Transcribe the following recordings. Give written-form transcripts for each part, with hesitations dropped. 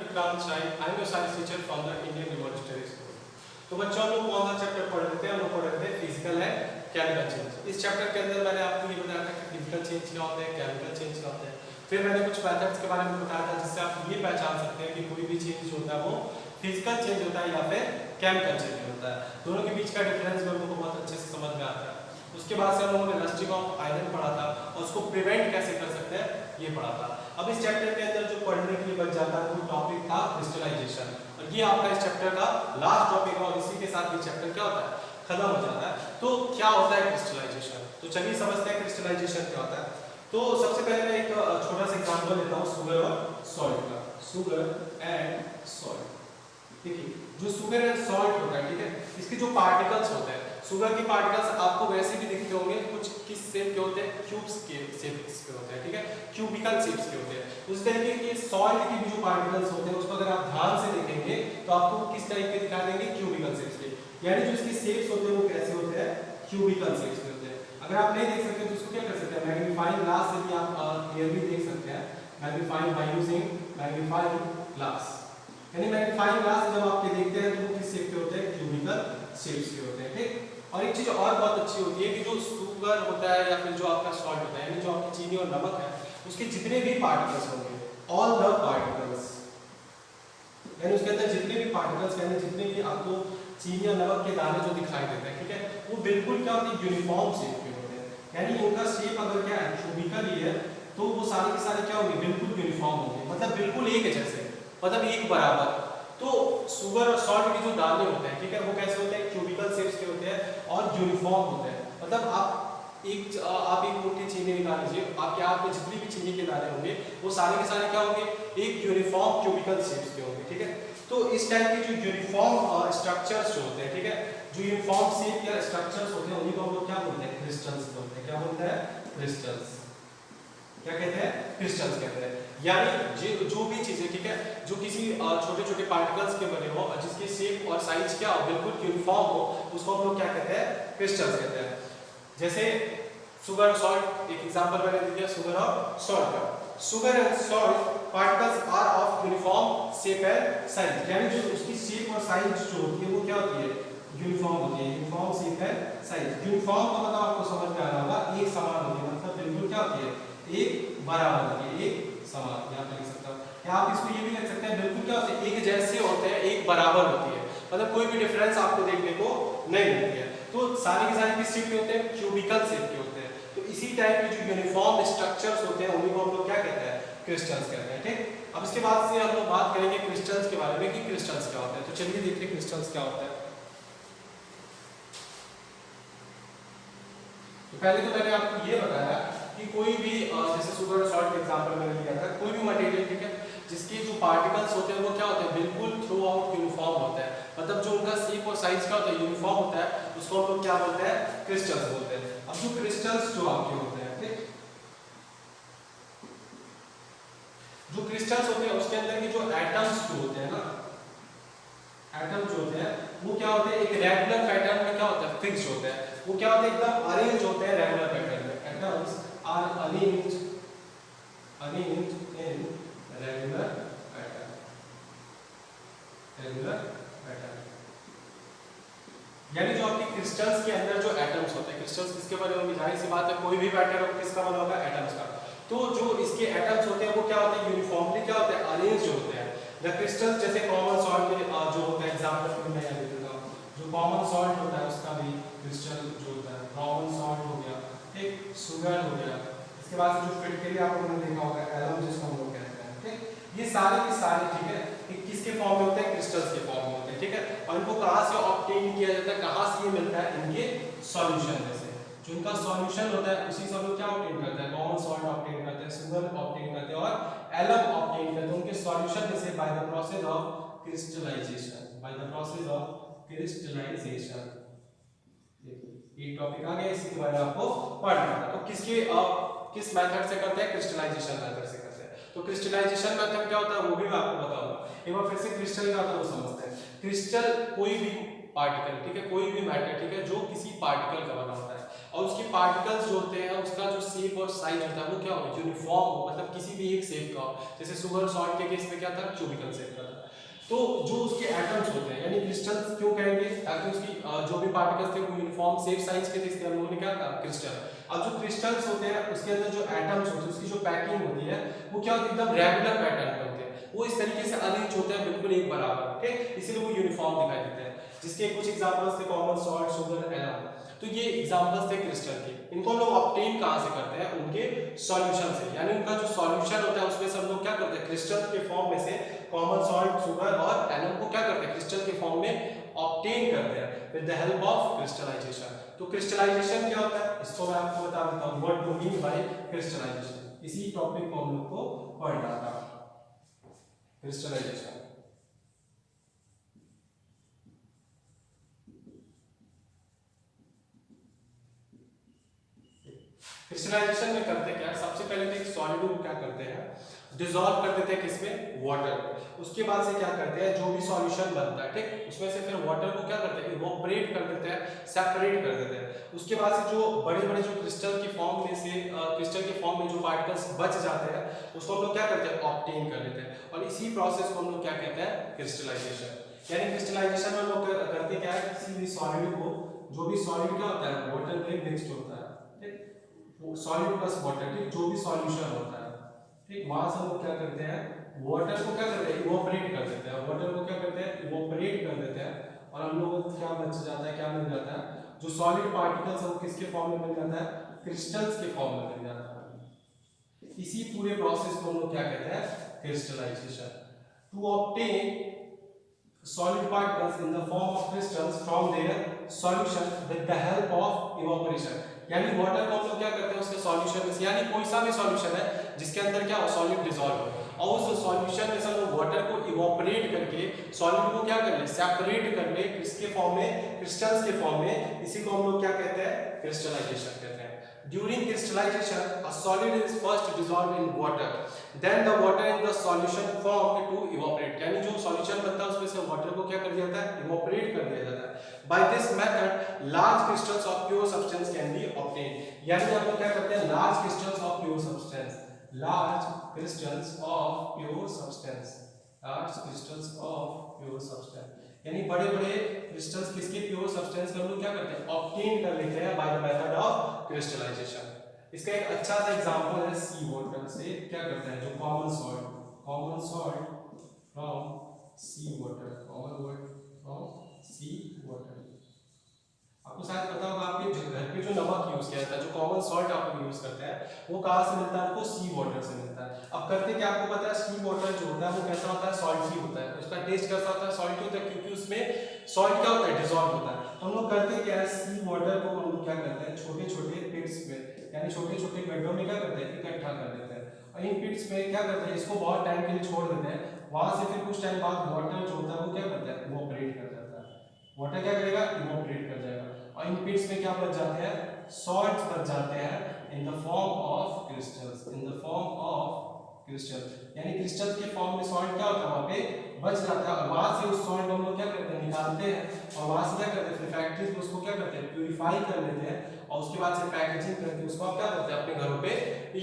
Vikrant shahi, I am your science teacher from the Indian university school. तो बच्चों हम लोग कौन सा चैप्टर पढ़ रहे थे? हम लोग पढ़ रहे थे फिजिकल है केमिकल चेंज। इस चैप्टर के अंदर मैंने आपको ये बताया था कि फिजिकल चेंज क्या होता है, केमिकल चेंज क्या होता है। फिर मैंने कुछ मेथड्स के बारे में बताया था जिससे आप ये पहचान सकते हैं कि कोई भी चेंज जो होता है वो फिजिकल चेंज होता है या फिर केमिकल चेंज होता है। दोनों के बीच का डिफरेंस भी हम लोग को बहुत अच्छे से समझ में आता है। उसके बाद से हम लोगों ने रस्टिंग ऑफ आयरन पढ़ा था और उसको प्रिवेंट कैसे कर सकते हैं ये पढ़ा था। अब इस चैप्टर के अंदर जो पढ़ने के लिए बच जाता है वो टॉपिक था क्रिस्टलाइजेशन, और ये आपका इस चैप्टर का लास्ट टॉपिक है और इसी के साथ ये चैप्टर क्या होता है खत्म हो जाता है। तो क्या होता है क्रिस्टलाइजेशन? तो चलिए समझते हैं क्रिस्टलाइजेशन क्या होता है। तो सबसे पहले मैं एक छोटा सा एग्जांपल लेता हूँ शुगर और सॉल्ट का। शुगर एंड सॉल्ट, देखिए जो शुगर एंड सॉल्ट होता है, ठीक है, इसके जो पार्टिकल्स होते हैं, शुगर के पार्टिकल्स आपको वैसे भी दिखते होंगे, कुछ किस शेप के होते हैं? क्यूब्स के शेप्स के होते हैं, ठीक है, क्यूबिकल शेप्स के होते हैं। उस तरीके के सॉल्ट के भी जो पार्टिकल्स होते हैं उसको अगर आप ध्यान से देखेंगे तो आपको किस टाइप के दिखा देंगे? क्यूबिकल शेप्स के, यानी जो इसके शेप्स होते हैं वो कैसे होते हैं? क्यूबिकल शेप्स के होते हैं। अगर आप नहीं देख सकते तो इसको क्या कर सकते हैं? मैग्नीफाइंग ग्लास से भी आप क्लियरली देख सकते हैं। Magnifying by using magnifying glass, यानी मैग्नीफाइंग ग्लास जब आप ये देखते हैं तो वो किस शेप के होते हैं? क्यूबिकल शेप्स के होते हैं, ठीक। और एक चीज और बहुत अच्छी होती है कि जो शुगर होता है या फिर जो आपका सॉल्ट होता है, यानी जो आपकी चीनी और नमक है, उसके जितने भी पार्टिकल्स होंगे, ऑल द पार्टिकल्स, यानी उसके अंदर जितने भी पार्टिकल्स, यानी जितने भी आपको चीनी और नमक के दाने जो दिखाई देते हैं, ठीक है, वो बिल्कुल क्या होते हैं? यूनिफॉर्म शेप के होते हैं। यानी उनका शेप अगर क्या है? क्यूबिकल ही है, तो वो सारे के सारे क्या होंगे? बिल्कुल यूनिफॉर्म होंगे, मतलब बिल्कुल एक जैसे, मतलब एक बराबर। तो शुगर और सॉल्ट के जो दाने होते हैं, ठीक है, वो कैसे होते हैं? क्यूबिकल शेप्स के होते हैं और यूनिफॉर्म होते हैं। मतलब आप एक मोटी चीनी निकाल लीजिए, आपके हाथ में जितनी भी चीनी के दाने होंगे वो सारे के सारे क्या होंगे? एक यूनिफॉर्म क्यूबिकल शेप्स के होंगे, ठीक है। तो इस टाइप के जो यूनिफॉर्म स्ट्रक्चर्स जो होते हैं, ठीक है, जो यूनिफॉर्म शेप या स्ट्रक्चर्स होते हैं उन्हीं को हम लोग क्या बोलते हैं? क्रिस्टल्स बोलते हैं। क्या बोलते हैं? क्रिस्टल्स। क्या कहते हैं? क्रिस्टल्स कहते हैं। यानी जो भी चीजें, ठीक है, जो किसी छोटे छोटे पार्टिकल्स के बने हो और जिसकी शेप और साइज क्या हो? बिल्कुल यूनिफॉर्म हो, उसको हम लोग क्या कहते हैं? क्रिस्टल्स कहते हैं। जैसे शुगर और सॉल्ट, एक एग्जांपल मैंने दिया शुगर और सॉल्ट का। Sugar and salt particles are of uniform shape and size, यानी जो उसकी शेप और साइज जो होती है वो क्या होती है? यूनिफॉर्म होती है। Uniform shape and size, uniform का मतलब आपको समझ में आ रहा होगा, एक समान होती है, मतलब बिल्कुल क्या होती है? एक बराबर होती है, एक समान। यहाँ पे लिख सकता हूँ, या आप इसको ये भी लिख सकते हैं, बिल्कुल क्या होते हैं? एक जैसे होते हैं, एक बराबर होती है, मतलब कोई भी डिफरेंस आपको देखने को नहीं मिलती है। तो सारे के सारे किस शेप के होते हैं? क्यूबिकल शेप के होते हैं। तो इसी टाइप के जो यूनिफॉर्म स्ट्रक्चर्स होते हैं उन्हीं को हम लोग क्या कहते हैं? क्रिस्टल्स कहते हैं, ठीक। अब इसके बाद से हम लोग बात करेंगे क्रिस्टल्स के बारे में कि क्रिस्टल्स क्या होते हैं। तो चलिए देखिए क्रिस्टल्स क्या होता है। तो पहले तो मैंने आपको ये बताया कि कोई भी जैसे शुगर और सॉल्ट का एग्जांपल मैंने लिया था, कोई भी मटेरियल, ठीक है, जिसके जो पार्टिकल्स होते हैं वो क्या होते हैं? बिल्कुल थ्रू आउट यूनिफॉर्म होता है, मतलब जो उनका शेप और साइज क्या होता है? यूनिफॉर्म होता है, उसको हम लोग क्या बोलते हैं? क्रिस्टल्स बोलते हैं। अब जो क्रिस्टल्स जो आपके होते हैं, ठीक, जो क्रिस्टल्स होते हैं उसके अंदर के जो एटम्स जो होते हैं ना, एटम जो होते हैं वो क्या होते हैं? एक रेगुलर पैटर्न में क्या होता है? फिक्स होते हैं। वो क्या होते हैं? एकदम अरेंज होते हैं रेगुलर पैटर्न में। Atoms are arranged in regular pattern, regular pattern. यानी जो आपके क्रिस्टल्स के अंदर जो एटम्स होते हैं, क्रिस्टल्स किसके बने होंगे? जाहिर सी बात है कोई भी पैटर्न किसका बना होगा? एटम्स का। तो जो इसके एटम्स होते हैं वो क्या होते हैं? यूनिफॉर्मली क्या होते हैं? अरेंज्ड होते हैं। द क्रिस्टल्स जैसे कॉमन सॉल्ट में जो होता है, एग्जांपल मैं यहाँ देता हूँ, जो कॉमन सॉल्ट होता है उसका भी क्रिस्टल जो होता है, कॉमन सॉल्ट हो गया, ठीक, शुगर हो गया, इसके बाद जो फिट के लिए आप लोगों ने देखा होगा एलम जिसको हम लोग कहते हैं, ठीक। ये सारे के सारे, ठीक है, ये किसके फॉर्म में होते हैं? क्रिस्टल्स के फॉर्म में होते हैं, ठीक है। और इनको कहाँ से ऑब्टेन किया जाता है? कहाँ से ये मिलता है? इनके सॉल्यूशन में से। जो इनका सॉल्यूशन होता है उसी से हम लोग क्या ऑब्टेन करते हैं? कॉमन सॉल्ट ऑब्टेन करते हैं, शुगर ऑब्टेन करते हैं और एलम ऑब्टेन करते हैं उनके सॉल्यूशन में से by the process of crystallisation, by the process of crystallisation. देखिए एक टॉपिक आ गया, इसी के बारे में आपको पढ़ना है। तो किस मेथड से करते हैं? क्रिस्टलाइजेशन मेथड से करते हैं। तो क्रिस्टलाइजेशन मेथड क्या होता है वो भी मैं आपको बताऊंगा। एक बार फिर से क्रिस्टल क्या होता है वो समझते हैं। क्रिस्टल कोई भी पार्टिकल, ठीक है, कोई भी मैटर, ठीक है, जो किसी पार्टिकल का बना होता है और उसके पार्टिकल्स जो होते हैं उसका जो शेप और साइज होता है वो क्या हो, यूनिफॉर्म हो, मतलब किसी भी एक शेप का हो। जैसे सुगर सॉल्ट के केस में क्या था, क्यूबिकल शेप का था। तो जो उसके एटम्स होते हैं यानी क्रिस्टल्स क्यों कहेंगे, ताकि उसकी जो भी पार्टिकल्स थे वो यूनिफॉर्म शेप साइज के थे, इसलिए हम लोगों ने क्या कहा, क्रिस्टल। अब जो क्रिस्टल्स होते हैं उसके अंदर जो एटम्स होते हैं उसकी जो पैकिंग होती है वो क्या होती है, एकदम रेगुलर पैटर्न में होते हैं, वो इस तरीके से अरेंज होते हैं बिल्कुल एक बराबर, ठीक, इसीलिए वो यूनिफॉर्म दिखाई देते हैं। जिसके कुछ एग्जांपल्स थे कॉमन सॉल्ट, शुगर, एनॉल। तो ये एग्जांपल्स थे क्रिस्टल के। इनको हम लोग ऑब्टेन कहां से करते हैं, उनके सॉल्यूशन से, यानी उनका जो सॉल्यूशन होता है उसमें से हम लोग क्या करते हैं, क्रिस्टल के फॉर्म में से कॉमन सॉल्ट, शुगर और एनॉल को क्या करते हैं, क्रिस्टल के फॉर्म में ऑब्टेन करते हैं with the help of crystallisation. तो क्रिस्टलाइजेशन क्या होता है, इसको मैं आपको बता देता हूं, what do mean by crystallisation. इसी टॉपिक को हम लोग को पढ़ना था, क्रिस्टलाइजेशन। क्रिस्टलाइजेशन में करते क्या है, सबसे पहले तो एक सॉलिड को क्या करते हैं, डिसॉल्व कर देते हैं किसमें, वाटर। उसके बाद से क्या करते हैं, जो भी सॉल्यूशन बनता है, ठीक, उसमें से फिर वाटर को क्या करते हैं, इवोपरेट कर देते हैं, सेपरेट कर देते हैं। उसके बाद से जो बड़े बड़े जो क्रिस्टल की फॉर्म में से क्रिस्टल के फॉर्म में जो पार्टिकल्स बच जाते हैं उसको हम लोग क्या करते हैं, ऑब्टेन कर लेते हैं, और इसी प्रोसेस को हम लोग क्या कहते हैं, क्रिस्टलाइजेशन। यानी क्रिस्टलाइजेशन में हम लोग करते क्या है, किसी भी सॉलिड को, जो भी सॉलिड क्या होता है, वाटर में मिक्स्ड होता है, ठीक, सॉलिड प्लस वाटर, ठीक, जो भी सॉल्यूशन होता है, ठीक, वहां से हम लोग क्या करते हैं, वाटर को क्या करते हैं, इवोपरेट कर देते हैं, वाटर को क्या करते हैं, इवोपरेट कर देते हैं, और हम लोग को क्या बच जाता है, क्या मिल जाता है, जो सॉलिड पार्टिकल्स है वो किसके फॉर्म में मिल जाता है, क्रिस्टल्स के फॉर्म में मिल जाता है। इसी पूरे प्रोसेस को हम लोग क्या कहते हैं, crystallisation. To obtain solid particles in the form of crystals from their solution with the help of evaporation। यानी वाटर को हम लोग क्या करते हैं उसके सॉल्यूशन में से, यानी कोई सा भी सॉल्यूशन है जिसके अंदर क्या हो, सॉलिड डिसॉल्व हो, और उस सॉल्यूशन में से हम वाटर को इवोपरेट करके सॉलिड को क्या कर ले, सेपरेट कर ले, किसके फॉर्म में, क्रिस्टल्स के फॉर्म में। इसी को हम लोग क्या कहते हैं, क्रिस्टलाइजेशन कहते हैं। During crystallization, a solid is first dissolved in water, then the water in the solution formed to evaporate। यानी जो सॉल्यूशन बनता है उसमें से वाटर को क्या कर दिया जाता है, इवोपरेट कर दिया जाता है। By this method, large crystals of pure substance can be obtained। यानी हम लोग क्या करते हैं, large crystals of pure substance, large crystals of pure substance, large crystals of pure substance, यानी बड़े बड़े क्रिस्टल्स किसके, प्योर सब्सटेंस का हम लोग क्या करते हैं, ऑब्टेन कर लेते हैं by the method of crystallisation. इसका एक अच्छा सा एग्जांपल है सी वाटर से, क्या करते हैं, जो common salt from sea water, common word from sea water. आपको शायद पता होगा, आपके घर पे जो नमक यूज किया जाता है, जो कॉमन सॉल्ट आप लोग यूज करते हैं, वो कहाँ से मिलता है आपको, सी वाटर से मिलता है। अब करते क्या, आपको पता है सी वाटर जो होता है वो कैसा होता है, सॉल्टी होता है, उसका टेस्ट कैसा होता है, सॉल्टी होता है, क्योंकि उसमें सॉल्ट क्या होता है, डिसॉल्व होता है। तो हम लोग करते क्या है, सी वाटर को हम लोग क्या करते हैं, छोटे छोटे पिट्स में, यानी छोटे छोटे गड्ढों में क्या करते हैं, इकट्ठा कर देते हैं, और इन पिट्स में क्या करते हैं, इसको बहुत टाइम के लिए छोड़ देते हैं। वहां से फिर कुछ टाइम बाद वाटर जो होता है वो क्या करता है, इवोपरेट कर जाता है। वाटर क्या करेगा, इवोपरेट कर जाएगा, और इन पिट्स में क्या बच जाते हैं, सॉल्ट्स बच जाते हैं in the form of crystals, in the form of crystal. यानी क्रिस्टल के फॉर्म में सॉल्ट क्या होता है, वहां पे बच जाता है, और वहां से उस सॉल्ट को हम लोग क्या करते हैं, निकालते हैं, और वहां से क्या करते हैं, फिर फैक्ट्रीज में उसको क्या करते हैं, प्यूरिफाई कर लेते हैं, और उसके बाद से पैकेजिंग करके उसको आप क्या करते हैं, अपने घरों पे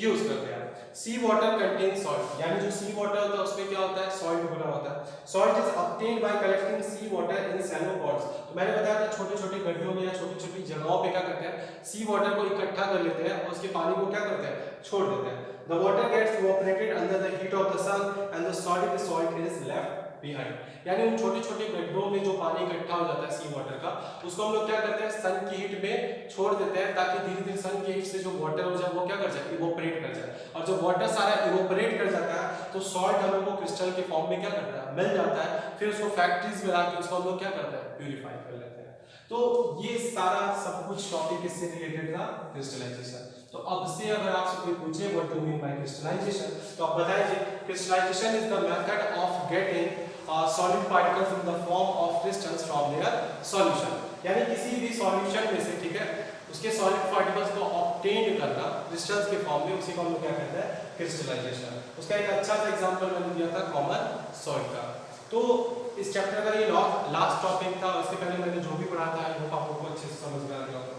यूज करते हैं। सी वाटर कंटेन सॉल्ट, यानी जो सी वाटर होता है उसमें क्या होता है, सॉल्ट भरा होता है। Salt is obtained by collecting sea water in shallow pots. तो मैंने बताया था छोटे छोटे गड्ढों में या छोटी छोटी जगहों पे क्या करते हैं, सी वाटर को इकट्ठा कर लेते हैं और उसके पानी को क्या करते हैं, छोड़ देते हैं। The water gets evaporated under the heat of the sun and the solid salt is left behind। यानी उन छोटे छोटे गड्ढों में जो पानी इकट्ठा हो जाता है सी वाटर का, उसको हम लोग क्या करते हैं, सन की हीट में छोड़ देते हैं, ताकि धीरे धीरे सन की हीट से जो वाटर हो जाए वो क्या कर जाए, इवोपरेट कर जाए, और जब वाटर सारा इवोपरेट कर जाता है तो सॉल्ट हम लोग को क्रिस्टल के फॉर्म में क्या करता है, मिल जाता है। फिर उसको फैक्ट्रीज में लाके उसको हम लोग क्या करते हैं, प्यूरिफाई कर लेते हैं। तो ये सारा सब कुछ टॉपिक इससे रिलेटेड था, क्रिस्टलाइजेशन। तो अब से अगर आपसे कोई पूछे what do mean by crystallization, तो आप बताइए, crystallization is the method of getting solid particles in the form of crystals from their solution। यानी किसी भी सॉल्यूशन में से, ठीक है, उसके सॉलिड पार्टिकल्स को ऑब्टेन करना क्रिस्टल्स के फॉर्म में, उसी को हम लोग क्या कहते हैं, क्रिस्टलाइजेशन। उसका एक अच्छा सा एग्जांपल मैंने दिया था कॉमन सॉल्ट का। तो इस चैप्टर का ये लास्ट टॉपिक था, इससे पहले मैंने जो भी पढ़ा था आई होप आपको अच्छे से समझ में आ गया होगा।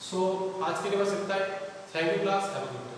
सो आज के लिए बस इतना ही। Thank you class, have a good day.